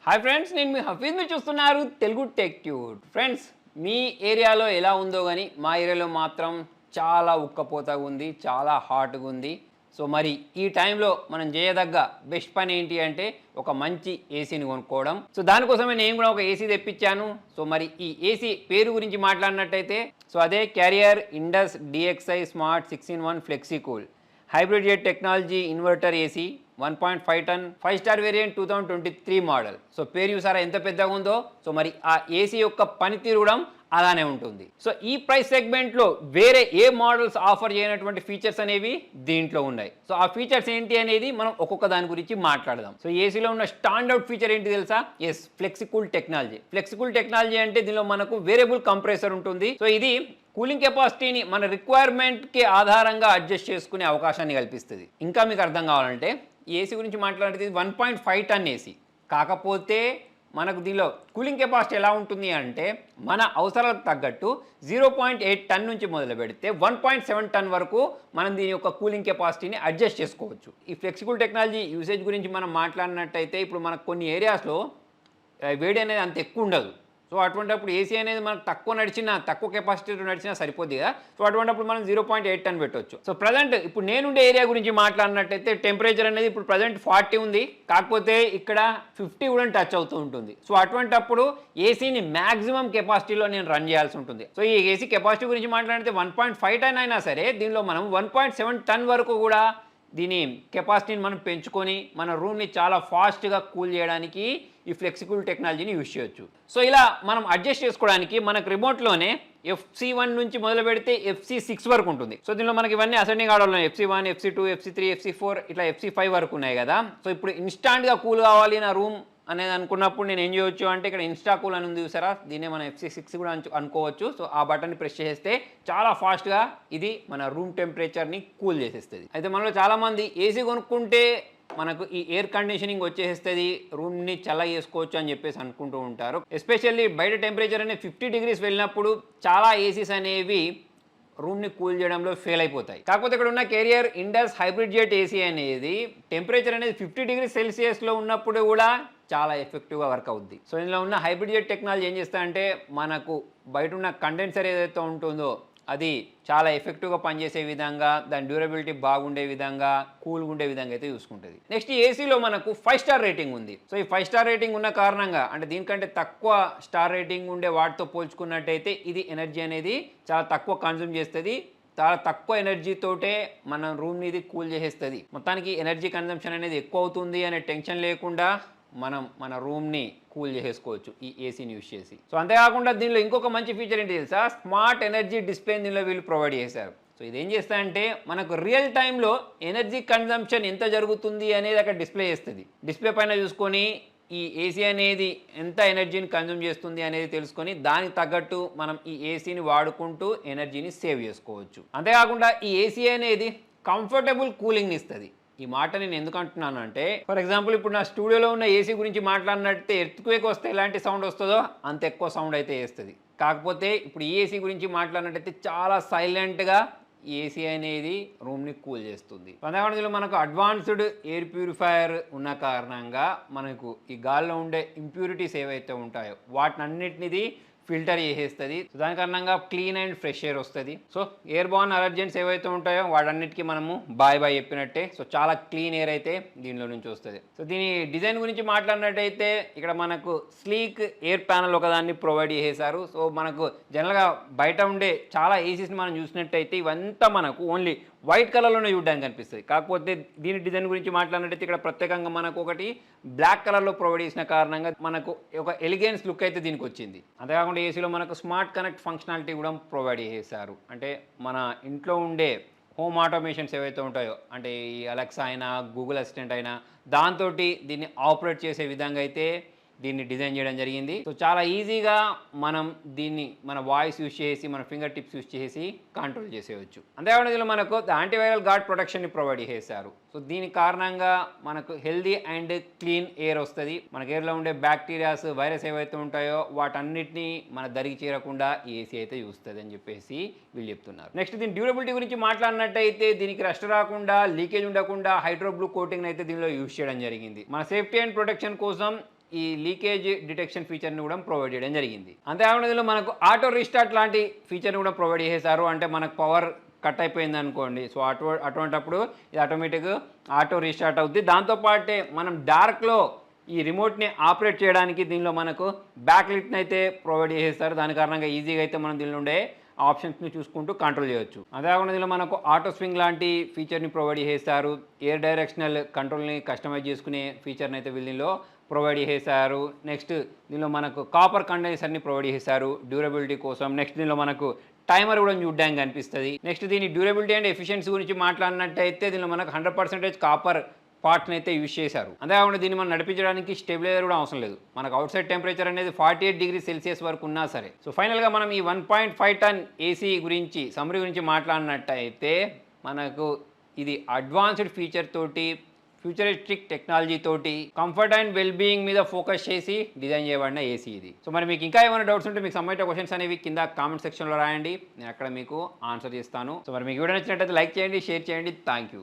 Hi friends, నేను మీ హఫీజ్ మీరు చూస్తున్నారు తెలుగు టెక్ ట్యూట్. ఫ్రెండ్స్, మీ ఏరియాలో ఎలా ఉందో కానీ మా ఏరియాలో మాత్రం చాలా ఉక్కపోతగా ఉంది, చాలా హాట్గా ఉంది. సో మరి ఈ టైంలో మనం చేయదగ్గ బెస్ట్ పని ఏంటి అంటే ఒక మంచి ఏసీని కొనుక్కోవడం. సో దానికోసమే నేను కూడా ఒక ఏసీ తెప్పించాను. సో మరి ఈ ఏసీ పేరు గురించి మాట్లాడినట్టయితే సో అదే carrier Indus DXI SMART 6-in-1 Flexicool hybrid jet technology inverter AC 1.5 టన్ 5-స్టార్ వేరియంట్ 2023 మోడల్. సో పేరు చూసారా ఎంత పెద్దగా ఉందో. సో మరి ఆ ఏసీ యొక్క పనితీరు కూడా అలానే ఉంటుంది. సో ఈ ప్రైస్ సెగ్మెంట్లో వేరే ఏ మోడల్స్ ఆఫర్ చేయనటువంటి ఫీచర్స్ అనేవి దీంట్లో ఉన్నాయి. సో ఆ ఫీచర్స్ ఏంటి అనేది మనం ఒక్కొక్క దాని గురించి మాట్లాడదాం. సో ఏసీలో ఉన్న స్టాండర్డ్ ఫీచర్ ఏంటి తెలుసా? Yes, FlexiCool technology. FlexiCool technology అంటే దీనిలో మనకు వేరియబుల్ కంప్రెసర్ ఉంటుంది. సో ఇది కూలింగ్ కెపాసిటీని మన రిక్వైర్మెంట్కి ఆధారంగా అడ్జస్ట్ చేసుకునే అవకాశాన్ని కల్పిస్తుంది. ఇంకా మీకు అర్థం కావాలంటే ఏసీ గురించి మాట్లాడితే 1.5 టన్ ఏసీ, కాకపోతే మనకు దీనిలో కూలింగ్ కెపాసిటీ ఎలా ఉంటుంది అంటే మన అవసరాలకు తగ్గట్టు 0.8 టన్ నుంచి మొదలు పెడితే 1.7 టన్ వరకు మనం దీని యొక్క కూలింగ్ కెపాసిటీని అడ్జస్ట్ చేసుకోవచ్చు. ఈ ఫ్లెక్సిబుల్ టెక్నాలజీ యూసేజ్ గురించి మనం మాట్లాడినట్టయితే ఇప్పుడు మనకు కొన్ని ఏరియాస్లో వేడి అనేది అంత ఎక్కువ ఉండదు. సో అటువంటిప్పుడు ఏసీ అనేది మనకు తక్కువ కెపాసిటీతో నడిచినా సరిపోద్ది కదా. సో అటువంటిప్పుడు మనం 0.8 టన్ పెట్టవచ్చు. సో ప్రజెంట్ ఇప్పుడు నేనుండే ఏరియా గురించి మాట్లాడినట్టయితే టెంపరేచర్ అనేది ఇప్పుడు ప్రజెంట్ 40 ఉంది, కాకపోతే ఇక్కడ 50 కూడా టచ్ అవుతూ ఉంటుంది. సో అటువంటిప్పుడు ఏసీని మ్యాక్సిమం కెపాసిటీలో నేను రన్ చేయాల్సి ఉంటుంది. సో ఈ ఏసీ కెపాసిటీ గురించి మాట్లాడితే 1.5 టన్ అయినా సరే దీనిలో మనం 1.7 టన్ వరకు కూడా దీని కెపాసిటీని మనం పెంచుకొని మన రూమ్ని చాలా ఫాస్ట్గా కూల్ చేయడానికి ఈ ఫ్లెక్సికూల్ టెక్నాలజీని యూజ్ చేయొచ్చు. సో ఇలా మనం అడ్జస్ట్ చేసుకోవడానికి మనకు రిమోట్లోనే FC1 నుంచి మొదలు పెడితే FC6 వరకు ఉంటుంది. సో దీనిలో మనకి ఇవన్నీ అసెండింగ్ ఆర్డర్లో ఉన్నాయి. FC1, FC2, FC3, FC4 ఇట్లా FC5 వరకు ఉన్నాయి కదా. సో ఇప్పుడు ఇన్స్టాంట్గా కూల్ కావాలి నా రూమ్ అనేది అనుకున్నప్పుడు నేను ఏం చేయొచ్చు అంటే ఇక్కడ ఇన్స్టా కూల్ అని ఉంది చూసారా, దీన్నే మనం FC6 కూడా అనుకోవచ్చు. సో ఆ బటన్ని ప్రెస్ చేస్తే చాలా ఫాస్ట్గా ఇది మన రూమ్ టెంపరేచర్ని కూల్ చేసేస్తుంది. అయితే మనలో చాలామంది ఏసీ కొనుక్కుంటే మనకు ఈ ఎయిర్ కండిషనింగ్ వచ్చేస్తుంది, రూమ్ని చల్ల చేసుకోవచ్చు అని చెప్పేసి అనుకుంటూ ఉంటారు. ఎస్పెషల్లీ బయట టెంపరేచర్ అనేది 50 degrees వెళ్ళినప్పుడు చాలా ఏసీస్ అనేవి రూమ్ని కూల్ చేయడంలో ఫెయిల్ అయిపోతాయి. కాకపోతే ఇక్కడ ఉన్న career Indus hybrid jet AC అనేది టెంపరేచర్ అనేది 50 degrees Celsiusలో ఉన్నప్పుడు కూడా చాలా ఎఫెక్టివ్గా వర్క్ అవుద్ది. సో ఇందులో ఉన్న హైబ్రిడ్ జెట్ టెక్నాలజీ ఏం చేస్తారంటే మనకు బయట ఉన్న కండెన్సర్ ఏదైతే ఉంటుందో అది చాలా ఎఫెక్టివ్గా పనిచేసే విధంగా, దాని డ్యూరబిలిటీ బాగుండే విధంగా, కూల్గా ఉండే విధంగా అయితే చూసుకుంటుంది. నెక్స్ట్ ఏసీలో మనకు 5-స్టార్ రేటింగ్ ఉంది. సో ఈ 5-స్టార్ రేటింగ్ ఉన్న కారణంగా అంటే దీనికంటే తక్కువ స్టార్ రేటింగ్ ఉండే వాటితో పోల్చుకున్నట్టయితే ఇది ఎనర్జీ అనేది చాలా తక్కువ కన్జ్యూమ్ చేస్తుంది. చాలా తక్కువ ఎనర్జీతోటే మన రూమ్ని ఇది కూల్ చేసేస్తుంది. మొత్తానికి ఎనర్జీ కన్జంప్షన్ అనేది ఎక్కువ అవుతుంది అనే టెన్షన్ లేకుండా మనం మన రూమ్ని కూల్ చేసుకోవచ్చు ఈ ఏసీని యూజ్ చేసి. సో అంతేకాకుండా దీనిలో ఇంకొక మంచి ఫీచర్ ఏంటి తెలుసా? స్మార్ట్ ఎనర్జీ డిస్ప్లే దీనిలో వీళ్ళు ప్రొవైడ్ చేశారు. సో ఇదేం చేస్తాయంటే మనకు రియల్ టైంలో ఎనర్జీ కన్జంప్షన్ ఎంత జరుగుతుంది అనేది అక్కడ డిస్ప్లే చేస్తుంది. డిస్ప్లే పైన చూసుకొని ఈ ఏసీ అనేది ఎంత ఎనర్జీని కన్జ్యూమ్ చేస్తుంది అనేది తెలుసుకొని దానికి తగ్గట్టు మనం ఈ ఏసీని వాడుకుంటూ ఎనర్జీని సేవ్ చేసుకోవచ్చు. అంతేకాకుండా ఈ ఏసీ అనేది కంఫర్టబుల్ కూలింగ్ని ఇస్తుంది. ఈ మాట నేను ఎందుకు అంటున్నాను అంటే ఫర్ ఎగ్జాంపుల్ ఇప్పుడు నా స్టూడియోలో ఉన్న ఏసీ గురించి మాట్లాడినట్టే ఎర్త్క్వేక్ వస్తే ఎలాంటి సౌండ్ వస్తుందో అంత ఎక్కువ సౌండ్ అయితే వేస్తుంది. కాకపోతే ఇప్పుడు ఈ ఏసీ గురించి మాట్లాడినట్టయితే చాలా సైలెంట్గా ఏసీ అనేది రూమ్ని కూల్ చేస్తుంది. అంతేకాకుండా మనకు అడ్వాన్స్డ్ ఎయిర్ ప్యూరిఫైయర్ ఉన్న కారణంగా మనకు ఈ గాల్లో ఉండే ఇంప్యూరిటీస్ ఏవైతే ఉంటాయో వాటిని అన్నిటిని ఫిల్టర్ చేసేస్తుంది. సో దాని కారణంగా క్లీన్ అండ్ ఫ్రెష్ ఎయిర్ వస్తుంది. సో ఎయిర్ బార్న్ అలర్జెన్స్ ఏవైతే ఉంటాయో వాటన్నిటికీ మనము బాయ్ చెప్పినట్టే. సో చాలా క్లీన్ ఎయిర్ అయితే దీనిలో నుంచి వస్తుంది. సో దీని డిజైన్ గురించి మాట్లాడినట్టయితే ఇక్కడ మనకు స్లీక్ ఎయిర్ ప్యానల్ ఒకదాన్ని ప్రొవైడ్ చేసేసారు. సో మనకు జనరల్గా బయట ఉండే చాలా ఏసీస్ని మనం చూసినట్టయితే ఇవంతా మనకు ఓన్లీ వైట్ కలర్లోనే చూడడానికి కనిపిస్తుంది. కాకపోతే దీని డిజైన్ గురించి మాట్లాడినట్టయితే ఇక్కడ ప్రత్యేకంగా మనకు ఒకటి బ్లాక్ కలర్లో ప్రొవైడ్ చేసిన కారణంగా మనకు ఒక ఎలిగెన్స్ లుక్ అయితే దీనికి వచ్చింది. అంతేకాకుండా ఏసీలో మనకు స్మార్ట్ కనెక్ట్ ఫంక్షనాలిటీ కూడా ప్రొవైడ్ చేశారు. అంటే మన ఇంట్లో ఉండే హోమ్ ఆటోమేషన్స్ ఏవైతే ఉంటాయో అంటే ఈ అలెక్సా అయినా గూగుల్ అసిస్టెంట్ అయినా దాంతో దీన్ని ఆపరేట్ చేసే విధంగా అయితే దీన్ని డిజైన్ చేయడం జరిగింది. సో చాలా ఈజీగా మనం దీన్ని మన వాయిస్ యూజ్ చేసి మన ఫింగర్ టిప్స్ యూజ్ చేసి కంట్రోల్ చేసేయచ్చు. అంతేకాకుండా దీనిలో మనకు యాంటీవైరల్ గార్డ్ ప్రొటెక్షన్ని ప్రొవైడ్ చేశారు. సో దీని కారణంగా మనకు హెల్దీ అండ్ క్లీన్ ఎయిర్ వస్తుంది. మనకి ఎయిర్లో ఉండే బ్యాక్టీరియాస్ వైరస్ ఏవైతే ఉంటాయో వాటన్నిటిని మన దరికి చేరకుండా ఏసీ అయితే చూస్తుంది అని చెప్పేసి వీళ్ళు చెప్తున్నారు. నెక్స్ట్ దీని డ్యూరబిలిటీ గురించి మాట్లాడినట్టయితే దీనికి రస్ట్ రాకుండా లీకేజ్ ఉండకుండా హైడ్రోబ్లూ కోటింగ్ అయితే దీనిలో యూజ్ చేయడం జరిగింది. మన సేఫ్టీ అండ్ ప్రొటెక్షన్ కోసం ఈ లీకేజ్ డిటెక్షన్ ఫీచర్ని కూడా ప్రొవైడ్ చేయడం జరిగింది. అంతేకాకుండా ఇందులో మనకు ఆటో రీస్టార్ట్ లాంటి ఫీచర్ని కూడా ప్రొవైడ్ చేశారు. అంటే మనకు పవర్ కట్ అయిపోయింది అనుకోండి, సో అటువంటప్పుడు ఇది ఆటోమేటిక్ ఆటో రీస్టార్ట్ అవుద్ది. దాంతోపాటే మనం డార్క్లో ఈ రిమోట్ని ఆపరేట్ చేయడానికి దీనిలో మనకు బ్యాక్ లైట్ని అయితే ప్రొవైడ్ చేస్తారు. దాని కారణంగా ఈజీగా అయితే మనం దీనిలో ఉండే ఆప్షన్స్ని చూసుకుంటూ కంట్రోల్ చేయొచ్చు. అదేకాకుండా దీనిలో మనకు ఆటో స్వింగ్ లాంటి ఫీచర్ని ప్రొవైడ్ చేస్తారు. ఎయిర్ డైరెక్షనల్ కంట్రోల్ని కస్టమైజ్ చేసుకునే ఫీచర్ని అయితే వీళ్ళలో ప్రొవైడ్ చేశారు. నెక్స్ట్ దీనిలో మనకు కాపర్ కండెన్సర్ని ప్రొవైడ్ చేశారు డ్యూరబిలిటీ కోసం. నెక్స్ట్ దీనిలో మనకు టైమర్ కూడా చూడడానికి కనిపిస్తుంది. నెక్స్ట్ దీని డ్యూరబిలిటీ అండ్ ఎఫిషియన్సీ గురించి మాట్లాడినట్టయితే దీనిలో మనకు 100% కాపర్ పార్ట్ని అయితే యూజ్ చేశారు. అంతేకాకుండా దీన్ని మనం నడిపించడానికి స్టెబిలైజర్ కూడా అవసరం లేదు. మనకు అవుట్ సైడ్ టెంపరేచర్ అనేది 48 డిగ్రీ సెల్సియస్ వరకు ఉన్నా సరే. సో ఫైనల్గా మనం ఈ 1.5 టన్ ఏసీ గురించి సమ్మరీ గురించి మాట్లాడినట్టయితే మనకు ఇది అడ్వాన్స్డ్ ఫీచర్ తోటి ఫ్యూచరిస్టిక్ టెక్నాలజీ తోటి కంఫర్ట్ అండ్ వెల్ బీయింగ్ మీద ఫోకస్ చేసి డిజైన్ చేయబడిన ఏసీ ఇది. సో మరి మీకు ఇంకా ఏమైనా డౌట్స్ ఉంటే మీకు సంబంధించిన క్వశ్చన్స్ అనేవి కింద కామెంట్ సెక్షన్లో రాయండి, నేను అక్కడ మీకు ఆన్సర్ చేస్తాను. సో మరి మీకు వీడియో నచ్చినట్టయితే లైక్ చేయండి, షేర్ చేయండి. Thank you.